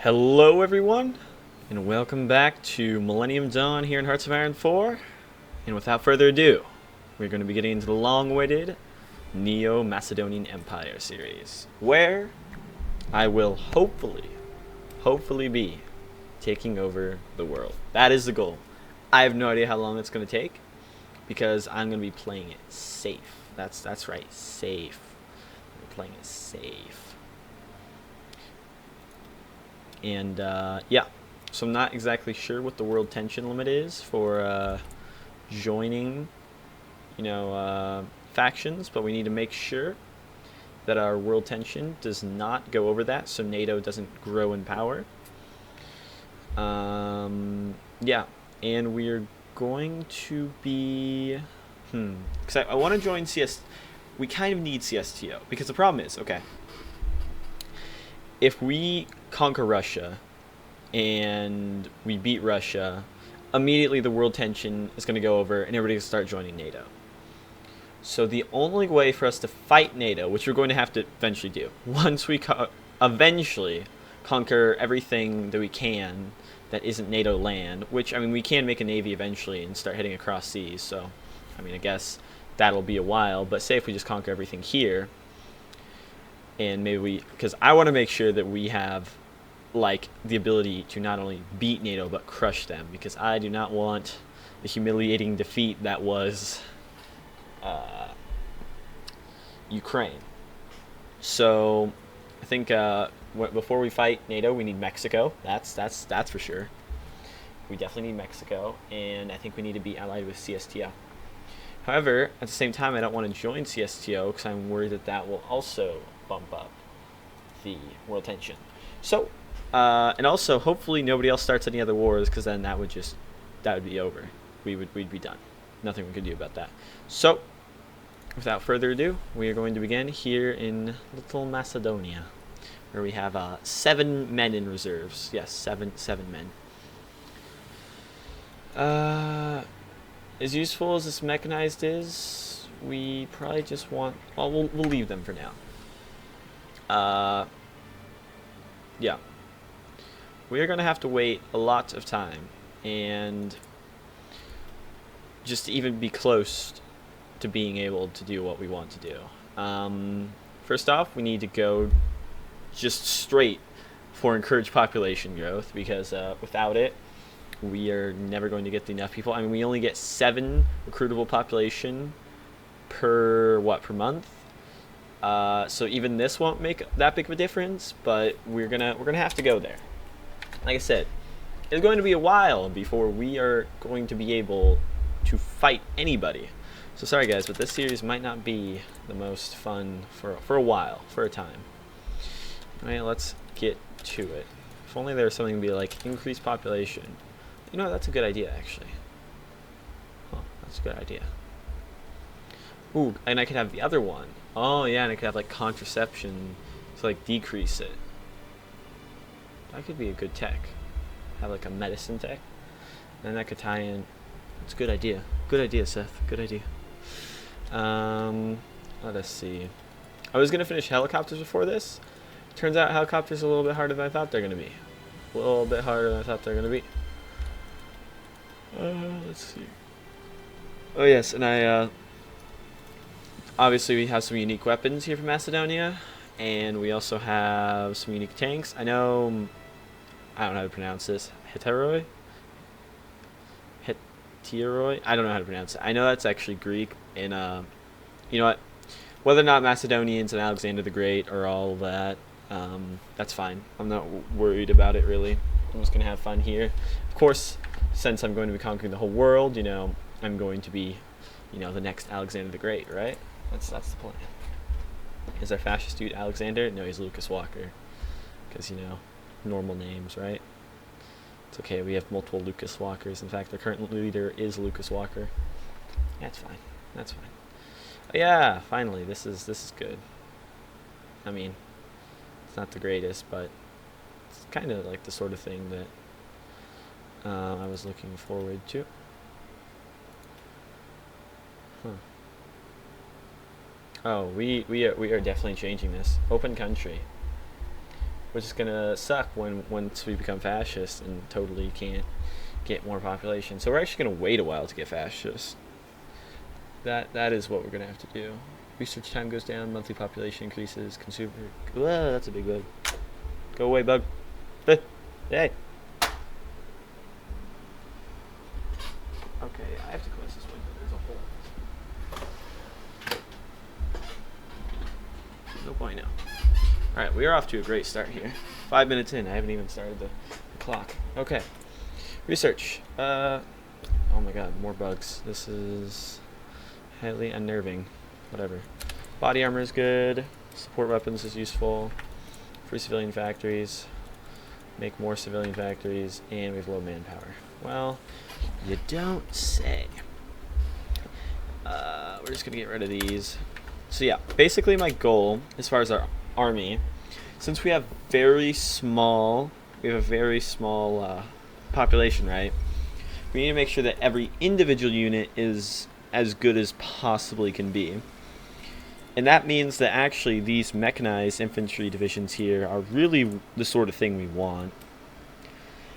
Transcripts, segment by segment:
Hello everyone, and welcome back to Millennium Dawn here in Hearts of Iron 4. And without further ado, we're going to be getting into the long-awaited Neo-Macedonian Empire series, where I will hopefully be taking over the world. That is the goal. I have no idea how long it's going to take, because I'm going to be playing it safe. That's right, safe. I'm playing it safe. And yeah, so I'm not exactly sure what the world tension limit is for joining, factions, but we need to make sure that our world tension does not go over that, so NATO doesn't grow in power. Yeah, and we're going to be, because I want to join CS. We kind of need CSTO, because the problem is, okay, if we conquer Russia and we beat Russia, immediately the world tension is going to go over and everybody's going to start joining NATO. So the only way for us to fight NATO, which we're going to have to eventually do, once we eventually conquer everything that we can that isn't NATO land, which, I mean, we can make a navy eventually and start heading across seas, so, I mean, I guess that'll be a while, but say if we just conquer everything here, and maybe because I want to make sure that we have, like, the ability to not only beat NATO, but crush them, because I do not want the humiliating defeat that was Ukraine. So I think before we fight NATO, we need Mexico. That's for sure. We definitely need Mexico, and I think we need to be allied with CSTO. However, at the same time, I don't want to join CSTO because I'm worried that that will also bump up the world tension. So, and also, hopefully nobody else starts any other wars, because then that would be over. We'd be done. Nothing we could do about that. So, without further ado, we are going to begin here in Little Macedonia, where we have 7 men in reserves. Yes, seven men. As useful as this mechanized is, we probably just want. Well, we'll leave them for now. Yeah. We are going to have to wait a lot of time, and just to even be close to being able to do what we want to do. First off, we need to go just straight for encouraged population growth, because without it, we are never going to get enough people. I mean, we only get 7 recruitable population per month. So even this won't make that big of a difference, but we're gonna have to go there. Like I said, it's going to be a while before we are going to be able to fight anybody. So sorry guys, but this series might not be the most fun for a while, for a time. Alright, let's get to it. If only there was something to be like increased population. You know, that's a good idea actually. Huh, that's a good idea. Ooh, and I could have the other one. Oh yeah, and I could have like contraception to like decrease it. That could be a good tech. Have like a medicine tech. And that could tie in. It's a good idea. Good idea, Seth. Good idea. Let us see. I was gonna finish helicopters before this. Turns out helicopters are a little bit harder than I thought they're gonna be. A little bit harder than I thought they're gonna be. Let's see. Oh yes, and I obviously we have some unique weapons here from Macedonia, and we also have some unique tanks. I don't know how to pronounce this. Heteroi? I don't know how to pronounce it. I know that's actually Greek, and you know what? Whether or not Macedonians and Alexander the Great are all that, that's fine. I'm not worried about it really. I'm just gonna have fun here. Of course, since I'm going to be conquering the whole world, I'm going to be, the next Alexander the Great, right? That's the plan. Is our fascist dude Alexander? No, he's Lucas Walker. Because, normal names, right? It's okay, we have multiple Lucas Walkers. In fact, the current leader is Lucas Walker. That's fine. That's fine. Oh, yeah, finally, this is good. I mean, it's not the greatest, but it's kind of like the sort of thing that I was looking forward to. Huh. Oh, we are definitely changing this. Open country. which is gonna suck once we become fascist and totally can't get more population. So we're actually gonna wait a while to get fascist. That is what we're gonna have to do. Research time goes down, monthly population increases, consumer. Whoa, that's a big bug. Go away, bug. Hey. Okay, I have to close this window. There's a hole. No point now. Alright, we are off to a great start here. 5 minutes in, I haven't even started the clock. Okay. Research. Oh my god, more bugs. This is highly unnerving. Whatever. Body armor is good. Support weapons is useful. Free civilian factories. Make more civilian factories. And we have low manpower. Well, you don't say. We're just going to get rid of these. So yeah, basically my goal, as far as our army, since we have a very small population, right? We need to make sure that every individual unit is as good as possibly can be. And that means that actually these mechanized infantry divisions here are really the sort of thing we want.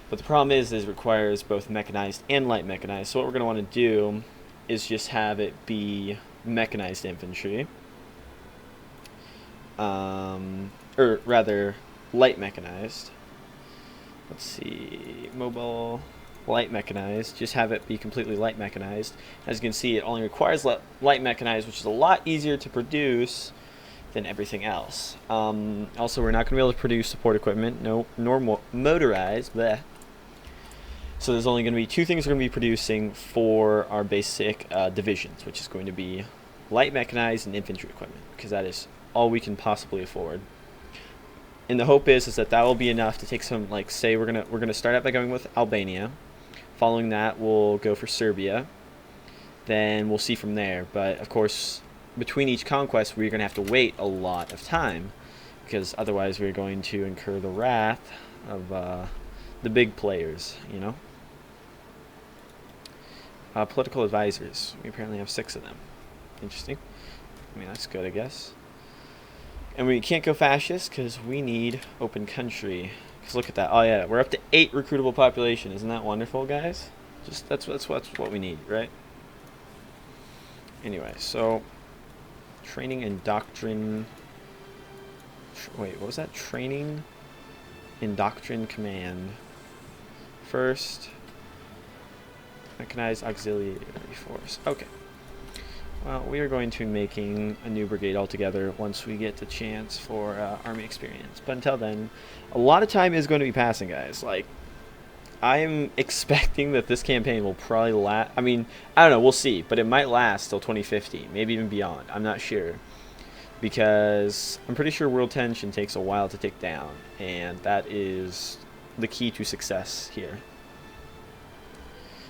But the problem is it requires both mechanized and light mechanized. So what we're going to want to do is just have it be mechanized infantry. Or rather, light mechanized. Let's see, mobile, light mechanized. Just have it be completely light mechanized. As you can see, it only requires light mechanized, which is a lot easier to produce than everything else. Also, we're not going to be able to produce support equipment, nor motorized. Bleh. So there's only going to be two things we're going to be producing for our basic divisions, which is going to be light mechanized and infantry equipment, because that is all we can possibly afford. And the hope is that will be enough to take some, like, say we're gonna start out by going with Albania. Following that, we'll go for Serbia. Then we'll see from there. But of course, between each conquest, we're gonna have to wait a lot of time, because otherwise we're going to incur the wrath of the big players, you know. Political advisors. We apparently have 6 of them. Interesting. I mean, that's good, I guess. And we can't go fascist because we need open country. Because look at that. Oh yeah, we're up to 8 recruitable population. Isn't that wonderful, guys? Just that's what we need, right? Anyway, so training and doctrine. Wait, what was that? Training and doctrine command. First, mechanized auxiliary force. Okay. Well, we are going to be making a new brigade altogether once we get the chance for army experience. But until then, a lot of time is going to be passing, guys. Like, I'm expecting that this campaign will probably last. I mean, I don't know. We'll see. But it might last till 2050, maybe even beyond. I'm not sure. Because I'm pretty sure world tension takes a while to take down. And that is the key to success here.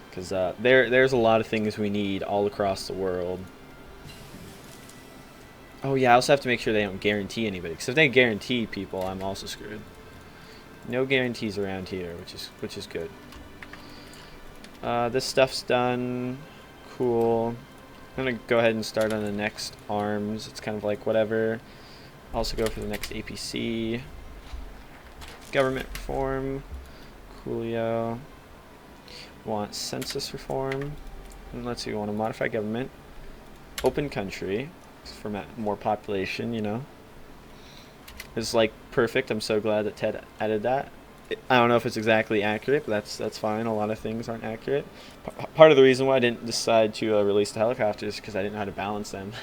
Because there's a lot of things we need all across the world. Oh yeah, I also have to make sure they don't guarantee anybody. Because if they guarantee people, I'm also screwed. No guarantees around here, which is good. This stuff's done. Cool. I'm gonna go ahead and start on the next arms. It's kind of like whatever. Also go for the next APC. Government reform. Coolio. Want census reform. And let's see, we want to modify government. Open country. For more population, you know. It's like perfect. I'm so glad that Ted added that. I don't know if it's exactly accurate, but that's fine. A lot of things aren't accurate. Part of the reason why I didn't decide to release the helicopters is because I didn't know how to balance them.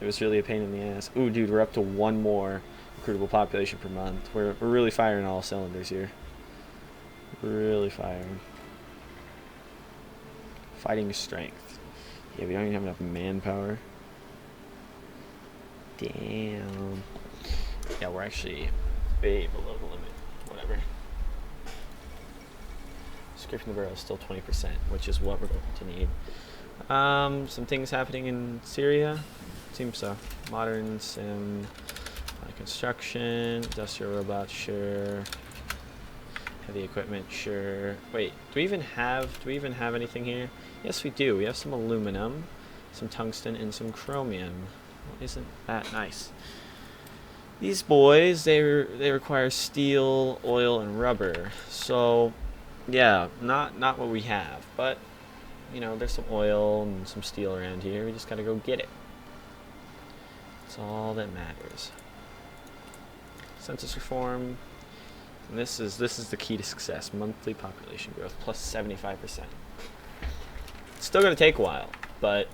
It was really a pain in the ass. Ooh, dude, we're up to 1 more recruitable population per month. We're really firing all cylinders here. Really firing. Fighting strength. Yeah, we don't even have enough manpower. Damn. Yeah, we're actually way below the limit. Whatever. Scraping the barrel is still 20%, which is what we're going to need. Some things happening in Syria. Seems so. Modern sim, construction, industrial robots, sure. Heavy equipment, sure. Wait, do we even have anything here? Yes, we do. We have some aluminum, some tungsten, and some chromium. Well, isn't that nice? These boys, they require steel, oil, and rubber. So, yeah, not what we have, but you know, there's some oil and some steel around here. We just gotta go get it. That's all that matters. Census reform. And this is the key to success. Monthly population growth plus 75%. It's still gonna take a while, but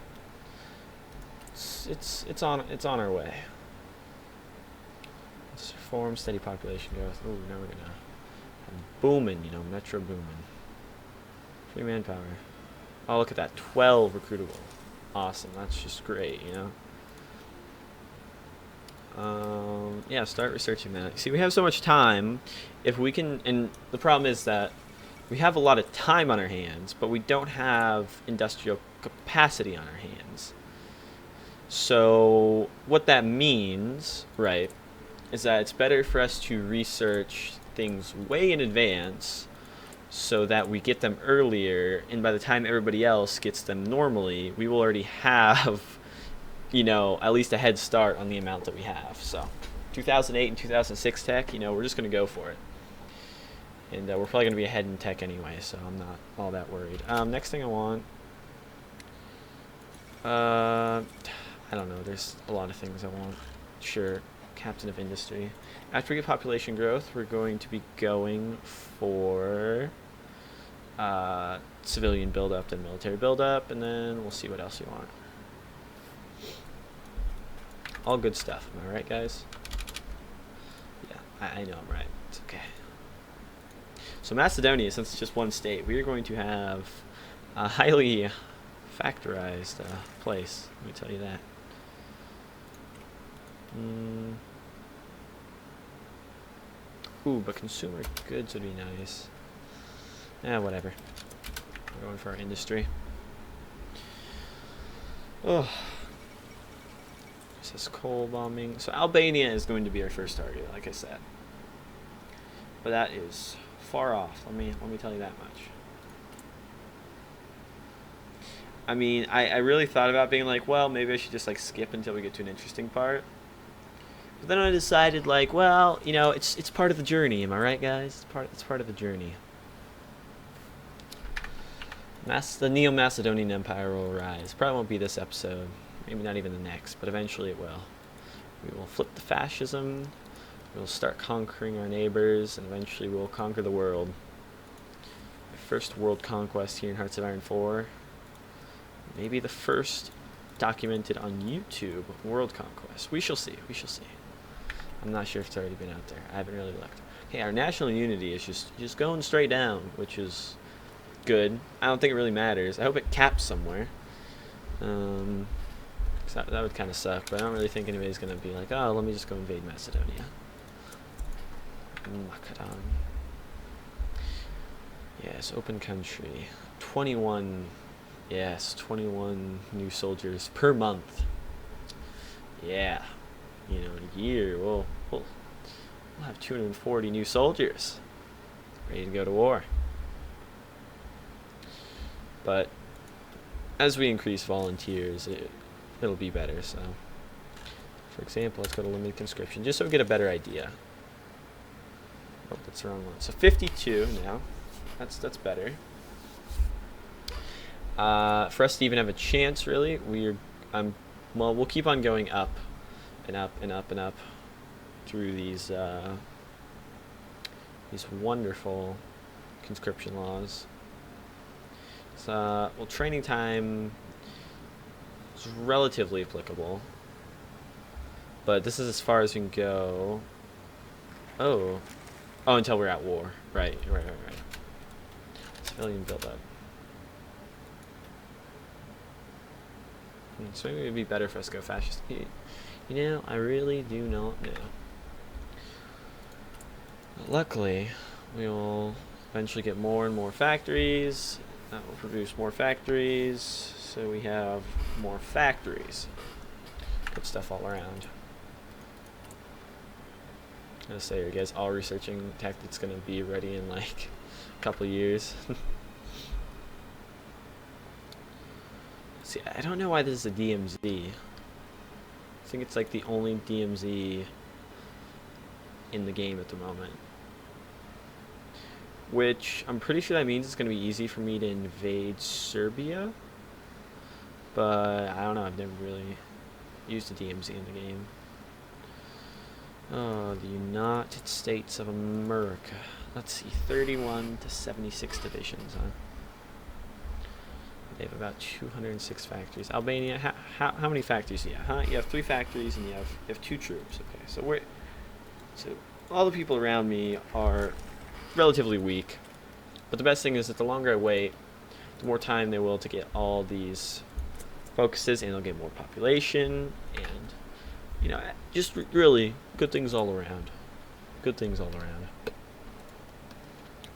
it's on our way. Let's reform, steady population growth. Ooh, now we're gonna booming, you know, metro booming. Free manpower. Oh, look at that, 12 recruitable. Awesome, that's just great, you know. Yeah, start researching that. See, we have so much time. If we can, and the problem is that we have a lot of time on our hands, but we don't have industrial capacity on our hands. So what that means, right, is that it's better for us to research things way in advance so that we get them earlier, and by the time everybody else gets them normally, we will already have, you know, at least a head start on the amount that we have. So 2008 and 2006 tech, you know, we're just going to go for it. And we're probably going to be ahead in tech anyway, so I'm not all that worried. Next thing I want, I don't know, there's a lot of things I want. Sure, captain of industry. After we get population growth, we're going to be going for civilian buildup, then military buildup, and then we'll see what else you want. All good stuff, am I right, guys? Yeah, I know I'm right. It's okay. So Macedonia, since it's just one state, we are going to have a highly factorized place. Let me tell you that. Ooh, but consumer goods would be nice. Yeah, whatever. We're going for our industry. Oh. This is coal bombing. So Albania is going to be our first target, like I said. But that is far off. Let me tell you that much. I mean, I really thought about being like, well, maybe I should just like skip until we get to an interesting part. But then I decided, like, well, you know, it's part of the journey. Am I right, guys? It's part of the journey. The Neo-Macedonian Empire will rise. Probably won't be this episode. Maybe not even the next, but eventually it will. We will flip the fascism. We'll start conquering our neighbors, and eventually we'll conquer the world. The first world conquest here in Hearts of Iron 4. Maybe the first documented on YouTube world conquest. We shall see. We shall see. I'm not sure if it's already been out there. I haven't really looked. Okay, our national unity is just going straight down, which is good. I don't think it really matters. I hope it caps somewhere. That would kind of suck, but I don't really think anybody's going to be like, oh, let me just go invade Macedonia. Macedon. Yes, open country. 21. Yes, 21 new soldiers per month. Yeah. You know, in a year, we'll have 240 new soldiers ready to go to war. But as we increase volunteers, it'll be better. So, for example, let's go to limited conscription, just so we get a better idea. Oh, that's the wrong one. So 52 now. That's better. For us to even have a chance, really, well, we'll keep on going up and up and up and up through these wonderful conscription laws. So, well, training time is relatively applicable, but this is as far as we can go. Oh, until we're at war. Right. Civilian buildup. So maybe it'd be better for us to go fascist. You know, I really do not know. But luckily, we will eventually get more and more factories. That will produce more factories, so we have more factories. Put stuff all around. I gotta say, are you guys all researching tech that's gonna be ready in like a couple years? See, I don't know why this is a DMZ. I think it's like the only DMZ in the game at the moment. Which I'm pretty sure that means it's going to be easy for me to invade Serbia. But I don't know, I've never really used a DMZ in the game. Oh, the United States of America. Let's see, 31 to 76 divisions, huh? They have about 206 factories. Albania, how many factories do you have? Huh? You have 3 factories and you have 2 troops. Okay, so all the people around me are relatively weak. But the best thing is that the longer I wait, the more time they will to get all these focuses, and they'll get more population, and just really good things all around. Good things all around.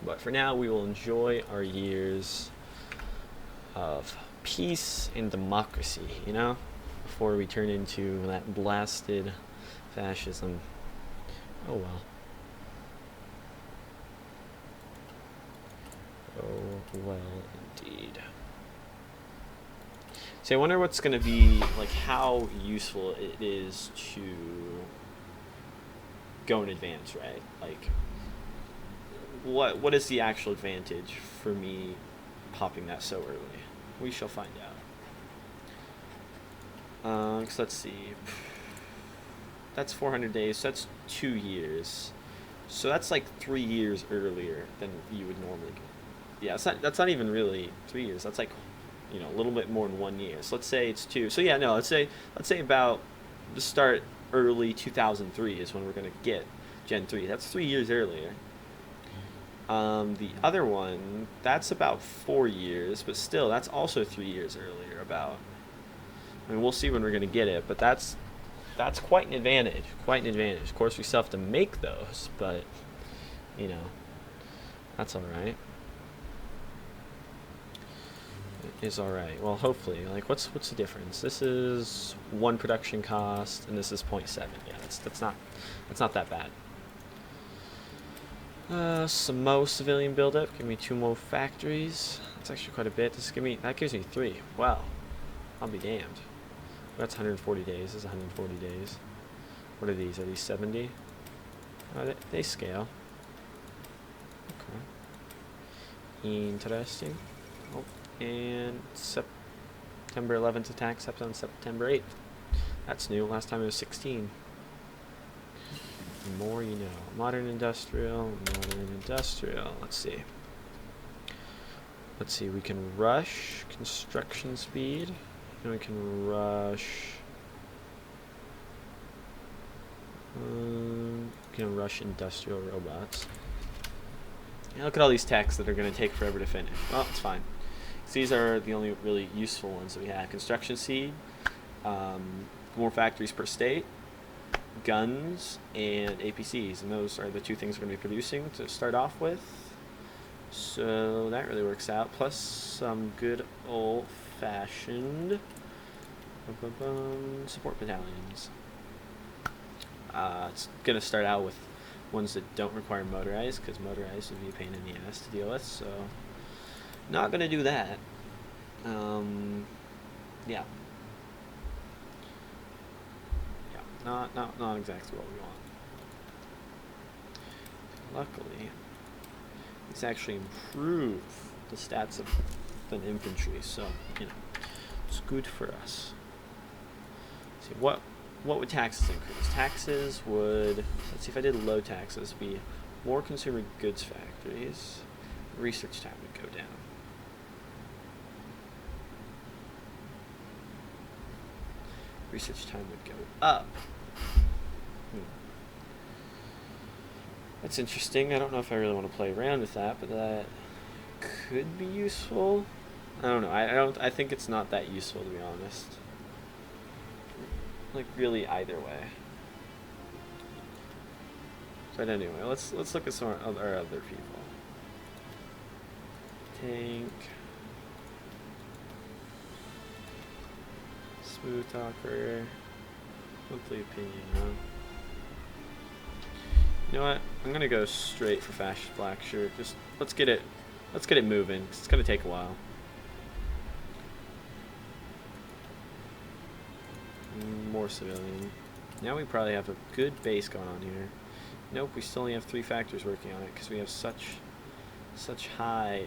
But for now, we will enjoy our years of peace and democracy, before we turn into that blasted fascism. Oh well. Oh well, indeed. So I wonder what's going to be, like, how useful it is to go in advance, right? Like, what is the actual advantage for me popping that so early? We shall find out. So let's see. That's 400 days, so that's 2 years. So that's like 3 years earlier than you would normally go. Yeah, that's not even really 3 years. That's like, a little bit more than 1 year. So let's say it's 2. So yeah, no, let's say about the start early 2003 is when we're going to get Gen 3. That's 3 years earlier. The other one, that's about 4 years, but still, that's also 3 years earlier. I mean, we'll see when we're going to get it, but that's quite an advantage. Quite an advantage. Of course, we still have to make those, but that's all right. It is all right. Well, hopefully, like, what's the difference? This is 1 production cost, and this is 0.7. Yeah, that's not that bad. Some more civilian buildup. Give me 2 more factories. That's actually quite a bit. That gives me 3. Wow, I'll be damned. That's 140 days. This is 140 days. What are these? Are these 70? Oh, they scale. Okay. Interesting. Oh, and September 11th attack steps on September 8th. That's new. Last time it was 16. The more you know. Modern industrial. Let's see. We can rush construction speed. And we can rush industrial robots. And look at all these techs that are going to take forever to finish. Well, it's fine. So these are the only really useful ones that we have. Construction seed, more factories per state, guns, and APCs. And those are the 2 things we're going to be producing to start off with. So that really works out. Plus some good old-fashioned support battalions. It's going to start out with ones that don't require motorized, because motorized would be a pain in the ass to deal with, so not going to do that. Yeah, not exactly what we want. Luckily, it's actually improve the stats of an infantry, so it's good for us. See, what would taxes increase? Taxes would, let's see, if I did low taxes, be more consumer goods factories. Research time would go down. Research time would go up. That's interesting. I don't know if I really want to play around with that, but that could be useful. I don't know. I think it's not that useful, to be honest. Like, really, either way. But anyway, let's look at some of our other people. Tank. Smooth talker. Monthly opinion, huh? You know what? I'm gonna go straight for fascist black shirt. Just let's get it moving. It's gonna take a while. More civilian. Now we probably have a good base going on here. Nope, we still only have 3 factors working on it because we have such high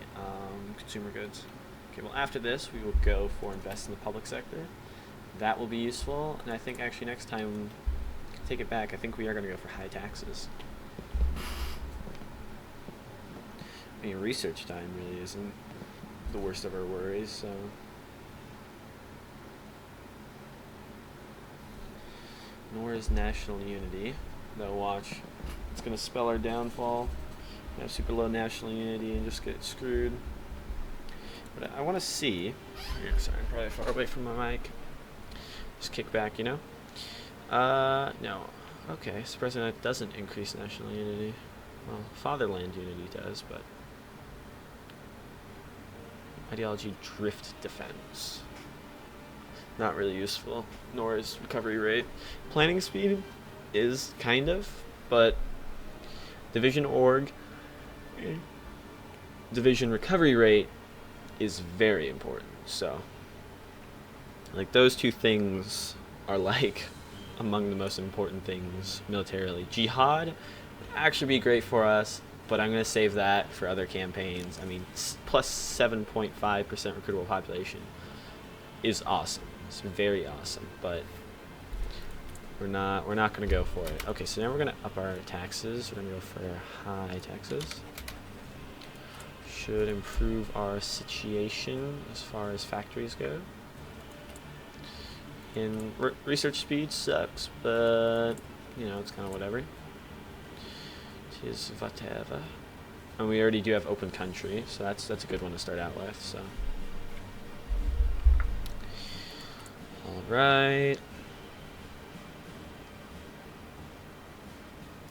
consumer goods. Okay, well after this we will go for invest in the public sector. That will be useful, and I think actually next time, take it back, I think we are going to go for high taxes. I mean, research time really isn't the worst of our worries, so. Nor is national unity. Though watch, it's going to spell our downfall. We have super low national unity and just get screwed. But I want to see. Sorry, I'm probably far away from my mic. Just kick back, you know? No. Okay, surprising that doesn't increase national unity. Well, fatherland unity does, but. Ideology drift defense. Not really useful, nor is recovery rate. Planning speed is kind of, but division recovery rate is very important. So, like, those 2 things are like among the most important things militarily. Jihad would actually be great for us, but I'm going to save that for other campaigns. I mean, plus 7.5% recruitable population is awesome. It's very awesome, but we're not going to go for it. Okay, so now we're going to up our taxes. We're going to go for high taxes. Should improve our situation as far as factories go. And research speed sucks, but you know, it's kind of whatever. It is whatever. And we already do have open country, so that's a good one to start out with. So. Alright.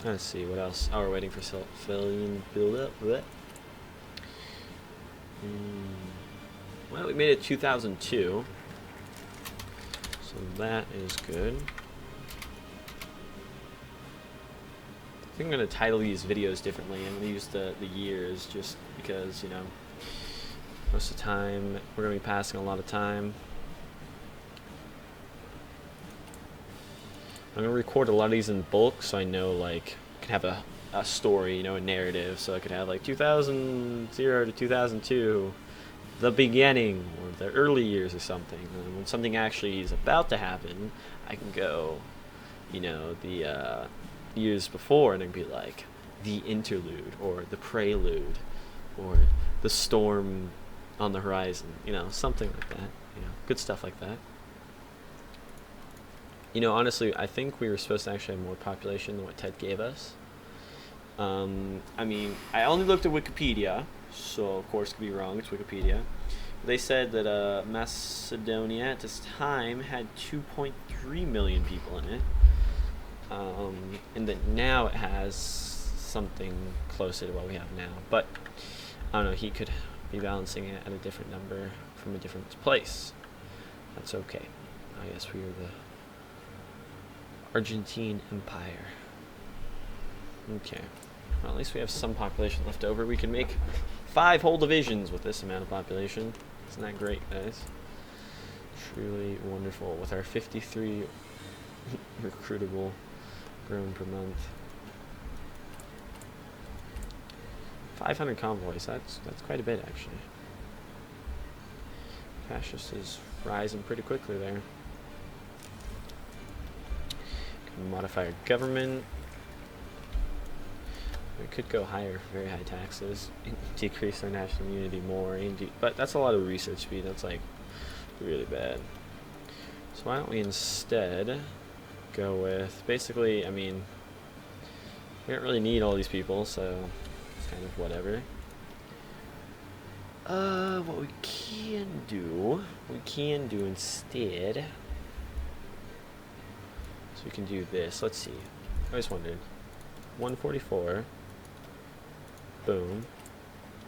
Let's see, what else? Oh, we're waiting for civilian build-up. Well, we made it 2002. So that is good. I think I'm going to title these videos differently. I'm going to use the years just because, you know, most of the time we're going to be passing a lot of time. I'm going to record a lot of these in bulk so I know, like, I can have a story, you know, a narrative. So I could have, like, 2000 to 2002, the beginning, or the early years or something. And when something actually is about to happen, I can go, you know, the years before and it'd be like the interlude or the prelude or the storm on the horizon, you know, something like that, you know, good stuff like that. You know, honestly, I think we were supposed to actually have more population than what Ted gave us. I mean, I only looked at Wikipedia, so of course it could be wrong, it's Wikipedia. They said that Macedonia at this time had 2.3 million people in it. And that now it has something closer to what we have now. But, I don't know, he could be balancing it at a different number from a different place. That's okay. I guess we are the Argentine Empire. Okay. Well, at least we have some population left over. We can make 5 whole divisions with this amount of population. Isn't that great, guys? Truly wonderful. With our 53 recruitable grown per month. 500 convoys. That's quite a bit, actually. Fascist is rising pretty quickly there. Can modify our government. We could go higher for very high taxes, decrease our national unity more, but that's a lot of research speed. That's like really bad. So why don't we instead go with basically? I mean, we don't really need all these people, so it's kind of whatever. What we can do instead. So we can do this. Let's see. I always wondered. 144. Boom.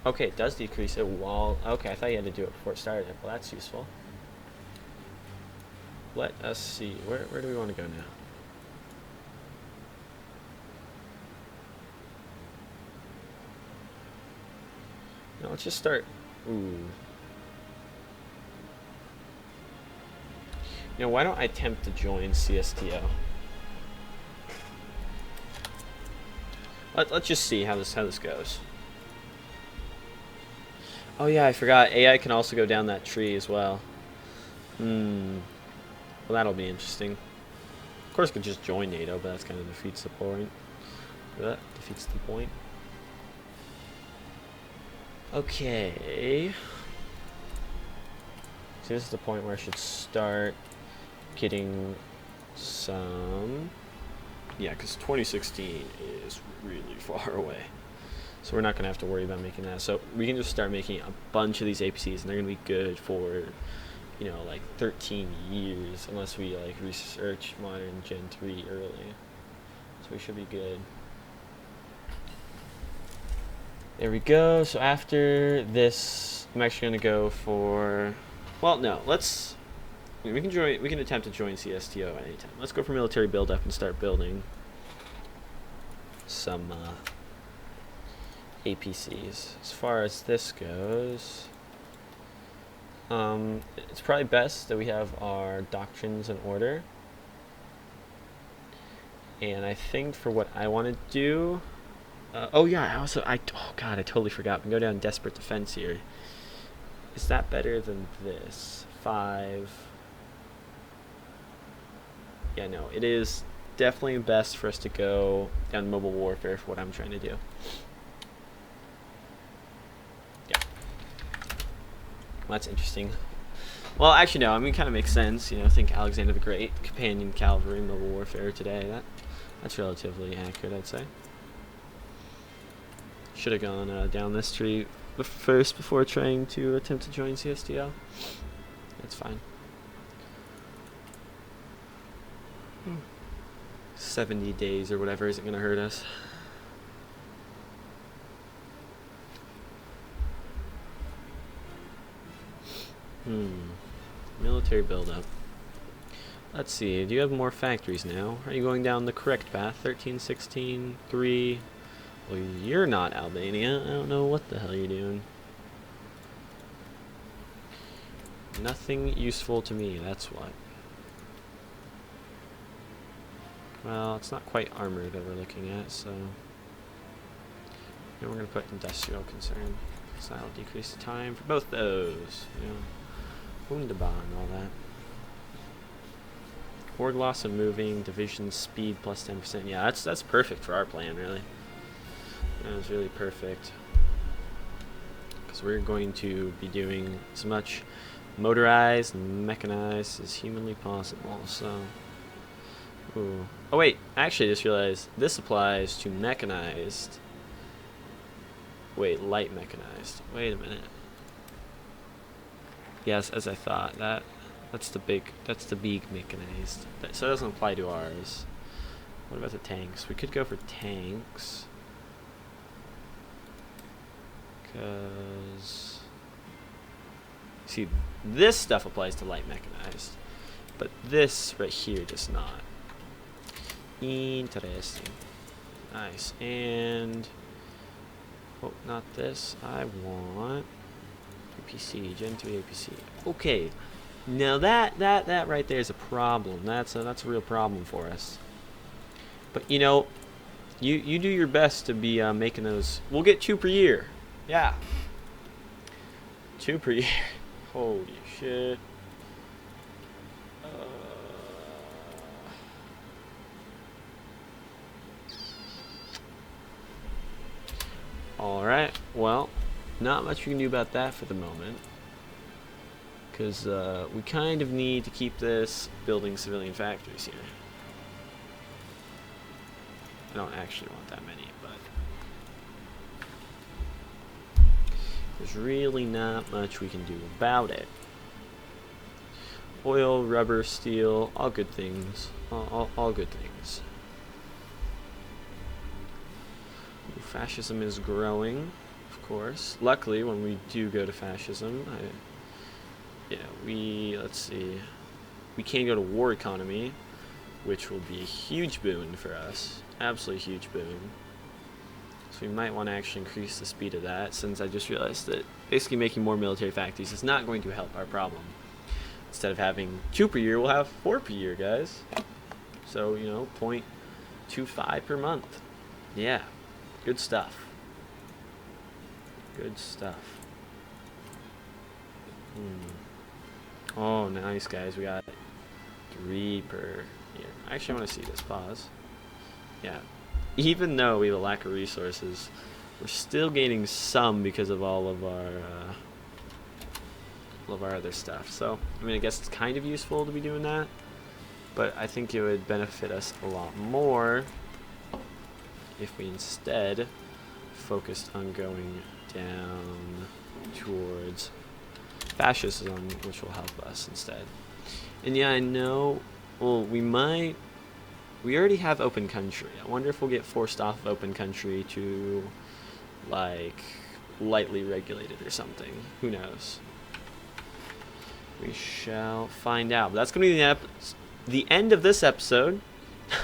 Okay, it does decrease it while... Okay, I thought you had to do it before it started. Well, that's useful. Let us see. Where do we want to go now? Now, let's just start... Ooh. You know, why don't I attempt to join CSTO? Let's just see how this goes. Oh yeah, I forgot. AI can also go down that tree as well. Well, that'll be interesting. Of course, it could just join NATO, but that's kind of defeats the point. That defeats the point. Okay. So this is the point where I should start getting some. Yeah, because 2016 is really far away. So we're not going to have to worry about making that. So we can just start making a bunch of these APCs, and they're going to be good for, you know, like 13 years, unless we like research modern Gen 3 early. So we should be good. There we go. So after this, I'm actually going to go for, well, no, let's, we can attempt to join CSTO at any time. Let's go for military buildup and start building some APCs. As far as this goes, it's probably best that we have our doctrines in order. And I think for what I want to do, oh yeah, oh god, I totally forgot. We can go down desperate defense here. Is that better than this? 5. Yeah, no, it is definitely best for us to go down mobile warfare for what I'm trying to do. Yeah. Well, that's interesting. Well, actually, no, I mean, it kind of makes sense. You know, think Alexander the Great, companion cavalry, mobile warfare today. That's relatively accurate, I'd say. Should have gone down this tree first before trying to attempt to join CSTO. That's fine. 70 days or whatever isn't going to hurt us. Military buildup. Let's see, do you have more factories now? Are you going down the correct path? 13, 16, 3. Well, you're not Albania. I don't know what the hell you're doing. Nothing useful to me, that's what. Well, it's not quite armor that we're looking at, so then we're going to put industrial concern, so that'll decrease the time for both those. You know, Wunderbar and all that. Horde loss and moving, division speed plus 10%. Yeah, that's perfect for our plan, really. That was really perfect, because we're going to be doing as much motorized and mechanized as humanly possible. So. Ooh. Oh wait, I actually just realized this applies to mechanized. Wait, light mechanized. Wait a minute. Yes, as I thought. That's the big mechanized. So it doesn't apply to ours. What about the tanks? We could go for tanks. Because see, this stuff applies to light mechanized, but this right here does not. Interesting. Nice. And oh, not this. I want APC, Gen 3 APC. Okay. Now that right there is a problem. That's a real problem for us. But you know, you do your best to be making those. We'll get 2 per year. Yeah. 2 per year. Holy shit. Alright, well, not much we can do about that for the moment, because we kind of need to keep this building civilian factories here. I don't actually want that many, but there's really not much we can do about it. Oil, rubber, steel, all good things. All good things. Fascism is growing, of course. Luckily, when we do go to fascism, let's see, we can go to war economy, which will be a huge boon for us. Absolutely huge boon. So we might want to actually increase the speed of that, since I just realized that basically making more military factories is not going to help our problem. Instead of having 2 per year, we'll have 4 per year, guys. So, you know, 0.25 per month. Yeah. Good stuff. Good stuff. Oh, nice, guys. We got 3 per here. I actually want to see this. Pause. Yeah. Even though we have a lack of resources, we're still gaining some because of all of our other stuff. So, I mean, I guess it's kind of useful to be doing that, but I think it would benefit us a lot more if we instead focused on going down towards fascism, which will help us instead. And yeah, I know, well, we already have open country. I wonder if we'll get forced off of open country to, like, lightly regulated or something. Who knows? We shall find out. But that's going to be the end of this episode.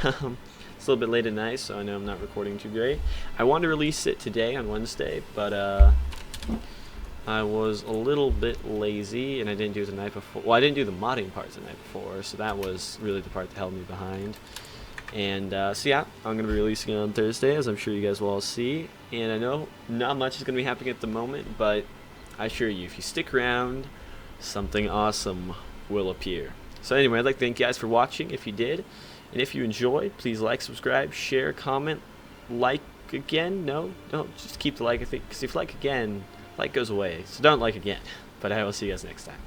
It's a little bit late at night, so I know I'm not recording too great. I wanted to release it today on Wednesday, but I was a little bit lazy, and I didn't do it the night before. Well, I didn't do the modding part the night before, so that was really the part that held me behind. And so yeah, I'm going to be releasing it on Thursday, as I'm sure you guys will all see. And I know not much is going to be happening at the moment, but I assure you, if you stick around, something awesome will appear. So anyway, I'd like to thank you guys for watching, if you did. And if you enjoyed, please like, subscribe, share, comment, like again. No, just keep the like, I think, because if you like again, like goes away. So don't like again. But I will see you guys next time.